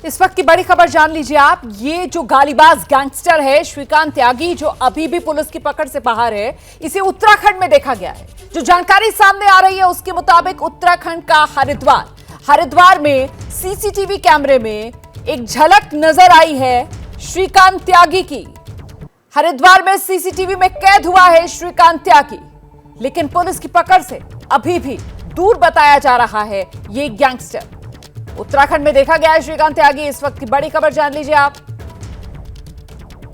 इस वक्त की बड़ी खबर जान लीजिए आप। ये जो गालीबाज गैंगस्टर है श्रीकांत त्यागी, जो अभी भी पुलिस की पकड़ से बाहर है, इसे उत्तराखंड में देखा गया है। जो जानकारी सामने आ रही है उसके मुताबिक उत्तराखंड का हरिद्वार में सीसीटीवी कैमरे में एक झलक नजर आई है श्रीकांत त्यागी की। हरिद्वार में सीसीटीवी में कैद हुआ है श्रीकांत त्यागी, लेकिन पुलिस की पकड़ से अभी भी दूर बताया जा रहा है ये गैंगस्टर। उत्तराखंड में देखा गया है श्रीकांत त्यागी। इस वक्त की बड़ी खबर जान लीजिए आप।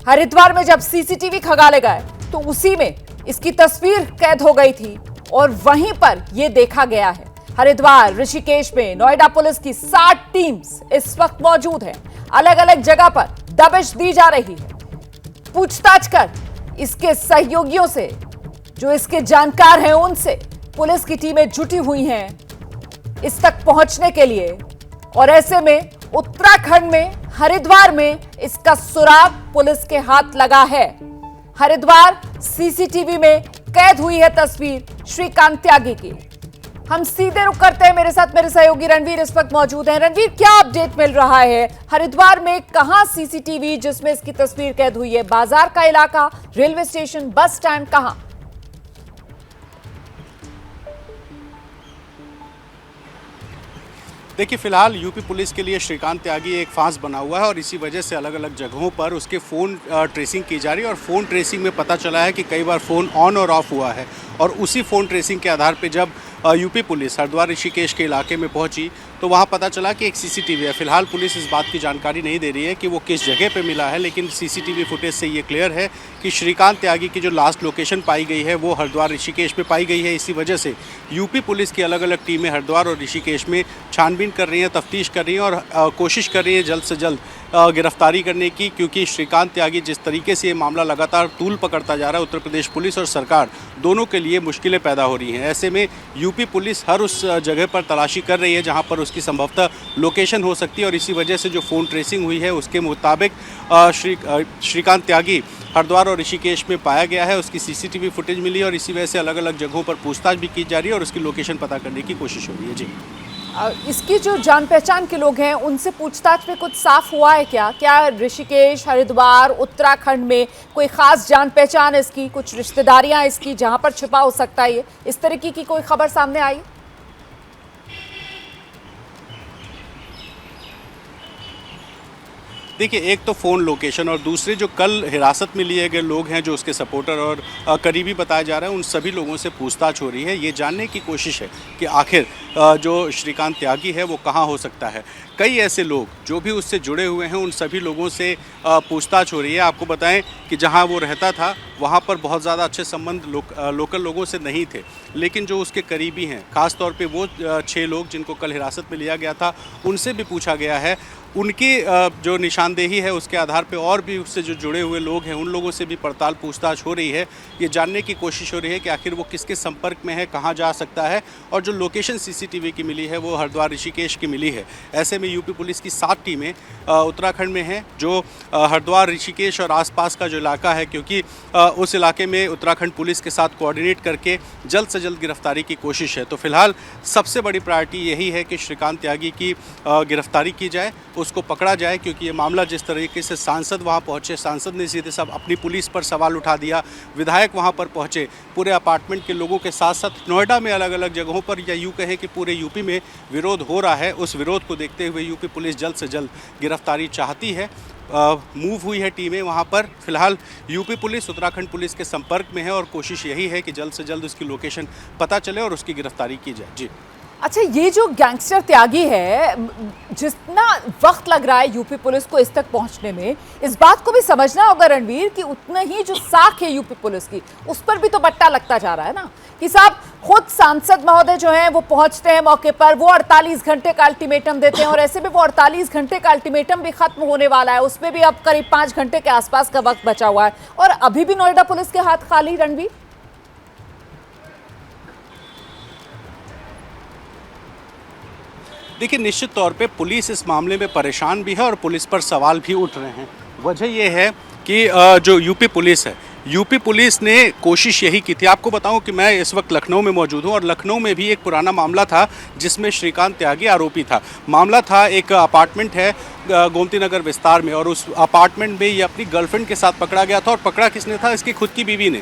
हरिद्वार में जब सीसीटीवी खंगाले गए तो उसी में इसकी तस्वीर कैद हो गई थी और वहीं पर यह देखा गया है। हरिद्वार, ऋषिकेश में नोएडा पुलिस की 60 टीम्स इस वक्त मौजूद है। अलग अलग जगह पर दबिश दी जा रही है। पूछताछ कर इसके सहयोगियों से, जो इसके जानकार हैं, उनसे पुलिस की टीमें जुटी हुई हैं इस तक पहुंचने के लिए। और ऐसे में उत्तराखंड में हरिद्वार में इसका सुराग पुलिस के हाथ लगा है। हरिद्वार सीसीटीवी में कैद हुई है तस्वीर श्रीकांत त्यागी की। हम सीधे रुख करते हैं। मेरे साथ मेरे सहयोगी रणवीर इस वक्त मौजूद हैं। रणवीर, क्या अपडेट मिल रहा है? हरिद्वार में कहां सीसीटीवी जिसमें इसकी तस्वीर कैद हुई है? बाजार का इलाका, रेलवे स्टेशन, बस स्टैंड, कहां? देखिए, फिलहाल यूपी पुलिस के लिए श्रीकांत त्यागी एक फांस बना हुआ है और इसी वजह से अलग अलग जगहों पर उसके फ़ोन ट्रेसिंग की जा रही है। और फ़ोन ट्रेसिंग में पता चला है कि कई बार फ़ोन ऑन और ऑफ हुआ है। और उसी फ़ोन ट्रेसिंग के आधार पे जब यूपी पुलिस हरिद्वार ऋषिकेश के इलाके में पहुंची तो वहां पता चला कि एक सीसीटीवी है। फिलहाल पुलिस इस बात की जानकारी नहीं दे रही है कि वो किस जगह पे मिला है, लेकिन सीसीटीवी फुटेज से ये क्लियर है कि श्रीकांत त्यागी की जो लास्ट लोकेशन पाई गई है वो हरिद्वार ऋषिकेश में पाई गई है। इसी वजह से यूपी पुलिस की अलग अलग टीमें हरिद्वार और ऋषिकेश में छानबीन कर रही हैं, तफ्तीश कर रही हैं और कोशिश कर रही है जल्द से जल्द गिरफ्तारी करने की। क्योंकि श्रीकांत त्यागी जिस तरीके से ये मामला लगातार तूल पकड़ता जा रहा है, उत्तर प्रदेश पुलिस और सरकार दोनों के लिए मुश्किलें पैदा हो रही हैं। ऐसे में यूपी पुलिस हर उस जगह पर तलाशी कर रही है जहां पर उसकी संभवतः लोकेशन हो सकती है। और इसी वजह से जो फ़ोन ट्रेसिंग हुई है उसके मुताबिक श्रीकांत त्यागी हरिद्वार और ऋषिकेश में पाया गया है। उसकी सीसीटीवी फुटेज मिली और इसी वजह से अलग अलग जगहों पर पूछताछ भी की जा रही है और उसकी लोकेशन पता करने की कोशिश हो रही है। जी, इसकी जो जान पहचान के लोग हैं उनसे पूछताछ में कुछ साफ हुआ है क्या? क्या ऋषिकेश, हरिद्वार, उत्तराखंड में कोई खास जान पहचान इसकी, कुछ रिश्तेदारियां इसकी जहां पर छिपा हो सकता है, इस तरीके की कोई खबर सामने आई? देखिए, एक तो फ़ोन लोकेशन और दूसरे जो कल हिरासत में लिए गए लोग हैं जो उसके सपोर्टर और करीबी बताया जा रहा है, उन सभी लोगों से पूछताछ हो रही है। ये जानने की कोशिश है कि आखिर जो श्रीकांत त्यागी है वो कहाँ हो सकता है। कई ऐसे लोग जो भी उससे जुड़े हुए हैं उन सभी लोगों से पूछताछ हो रही है। आपको बताएं कि जहां वो रहता था वहां पर बहुत ज़्यादा अच्छे संबंध लोकल लोगों से नहीं थे, लेकिन जो उसके करीबी हैं, ख़ास तौर पे वो 6 लोग जिनको कल हिरासत में लिया गया था, उनसे भी पूछा गया है। उनकी जो निशानदेही है उसके आधार पे और भी उससे जो जुड़े हुए लोग हैं उन लोगों से भी पड़ताल पूछताछ हो रही है। ये जानने की कोशिश हो रही है कि आखिर वो किसके संपर्क में है, कहाँ जा सकता है। और जो लोकेशन सीसीटीवी की मिली है वो हरिद्वार ऋषिकेश की मिली है। ऐसे में यूपी पुलिस की 7 टीमें उत्तराखंड में हैं जो हरिद्वार ऋषिकेश और आसपास का जो इलाका है, क्योंकि उस इलाके में उत्तराखंड पुलिस के साथ कोऑर्डिनेट करके जल्द से जल्द गिरफ्तारी की कोशिश है। तो फिलहाल सबसे बड़ी प्रायोरिटी यही है कि श्रीकांत त्यागी की गिरफ्तारी की जाए, उसको पकड़ा जाए। क्योंकि ये मामला जिस तरीके से सांसद वहाँ पहुँचे, सांसद ने सीधे सब अपनी पुलिस पर सवाल उठा दिया, विधायक वहाँ पर पहुँचे, पूरे अपार्टमेंट के लोगों के साथ साथ नोएडा में अलग अलग जगहों पर, या यूँ कहें कि पूरे यूपी में विरोध हो रहा है। उस विरोध को देखते हुए यूपी पुलिस जल्द से जल्द गिरफ्तारी चाहती है। मूव हुई है टीमें वहाँ पर। फिलहाल यूपी पुलिस उत्तराखंड पुलिस के संपर्क में है और कोशिश यही है कि जल्द से जल्द उसकी लोकेशन पता चले और उसकी गिरफ्तारी की जाए। जी, अच्छा, ये जो गैंगस्टर त्यागी है, जितना वक्त लग रहा है यूपी पुलिस को इस तक पहुंचने में, इस बात को भी समझना होगा रणवीर कि उतना ही जो साख है यूपी पुलिस की, उस पर भी तो बट्टा लगता जा रहा है ना। कि साहब खुद सांसद महोदय जो हैं वो पहुंचते हैं मौके पर, वो 48 घंटे का अल्टीमेटम देते हैं और ऐसे में वो 48 घंटे का अल्टीमेटम भी खत्म होने वाला है। उसमें भी अब करीब 5 घंटे के आसपास का वक्त बचा हुआ है और अभी भी नोएडा पुलिस के हाथ खाली। रणवीर, देखिए, निश्चित तौर पे पुलिस इस मामले में परेशान भी है और पुलिस पर सवाल भी उठ रहे हैं। वजह यह है कि जो यूपी पुलिस है यूपी पुलिस ने कोशिश यही की थी। आपको बताऊं कि मैं इस वक्त लखनऊ में मौजूद हूं और लखनऊ में भी एक पुराना मामला था जिसमें श्रीकांत त्यागी आरोपी था। मामला था एक अपार्टमेंट है गोमती नगर विस्तार में और उस अपार्टमेंट में ये अपनी गर्लफ्रेंड के साथ पकड़ा गया था और पकड़ा किसने था? इसकी खुद की बीवी ने।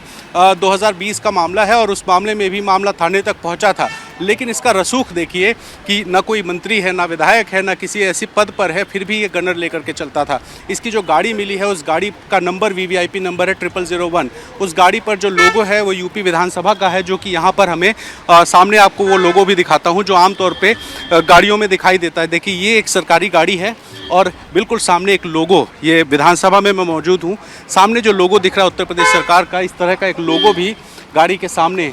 2020 का मामला है और उस मामले में भी मामला थाने तक पहुंचा था। लेकिन इसका रसूख देखिए कि ना कोई मंत्री है, ना विधायक है, ना किसी ऐसी पद पर है, फिर भी ये गनर लेकर के चलता था। इसकी जो गाड़ी मिली है उस गाड़ी का नंबर VVIP नंबर है 0001। उस गाड़ी पर जो लोगो है वो यूपी विधानसभा का है, जो कि यहाँ पर हमें सामने आपको वो लोगो भी दिखाता हूँ जो आमतौर पे गाड़ियों में दिखाई देता है। देखिए ये एक सरकारी गाड़ी है और बिल्कुल सामने एक लोगो, ये विधानसभा में मैं मौजूद हूँ, सामने जो लोगो दिख रहा है उत्तर प्रदेश सरकार का, इस तरह का एक लोगो भी गाड़ी के सामने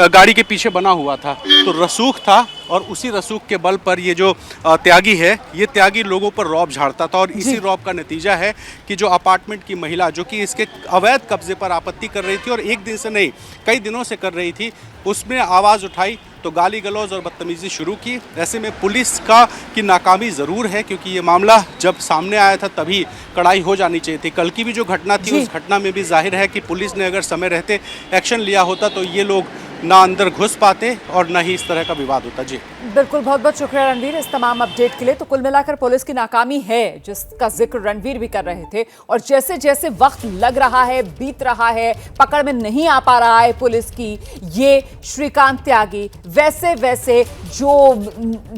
गाड़ी के पीछे बना हुआ था। तो रसूख था और उसी रसूख के बल पर ये जो त्यागी है, ये त्यागी लोगों पर रौब झाड़ता था और इसी रौब का नतीजा है कि जो अपार्टमेंट की महिला जो कि इसके अवैध कब्जे पर आपत्ति कर रही थी और एक दिन से नहीं कई दिनों से कर रही थी, उसने आवाज़ उठाई तो गाली गलौज और बदतमीज़ी शुरू की। ऐसे में पुलिस की नाकामी ज़रूर है, क्योंकि ये मामला जब सामने आया था तभी कड़ाई हो जानी चाहिए थी। कल की भी जो घटना थी उस घटना में भी जाहिर है कि पुलिस ने अगर समय रहते एक्शन लिया होता तो ये लोग ना अंदर घुस पाते और ना ही इस तरह का विवाद होता। जी बिल्कुल, बहुत बहुत शुक्रिया रणवीर इस तमाम अपडेट के लिए। तो कुल मिलाकर पुलिस की नाकामी है जिसका जिक्र रणवीर भी कर रहे थे, और जैसे जैसे वक्त लग रहा है, बीत रहा है, पकड़ में नहीं आ पा रहा है पुलिस की ये श्रीकांत त्यागी, वैसे वैसे जो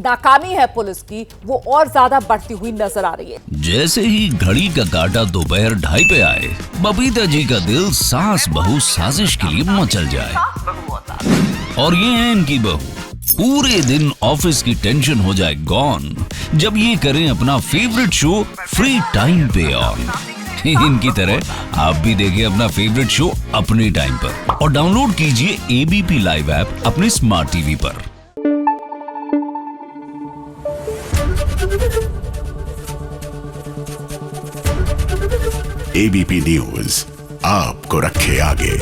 नाकामी है पुलिस की वो और ज्यादा बढ़ती हुई नजर आ रही है। जैसे ही घड़ी का काटा दोपहर 2:30 पे आए, बबीता जी का दिल सास बहू साजिश के लिए मचल जाए। और ये है इनकी बहू, पूरे दिन ऑफिस की टेंशन हो जाए गॉन जब ये करें अपना फेवरेट शो फ्री टाइम पे ऑन। इनकी तरह आप भी देखिए अपना फेवरेट शो अपने टाइम पर और डाउनलोड कीजिए ABP लाइव ऐप अपने स्मार्ट टीवी पर। ABP न्यूज आपको रखे आगे।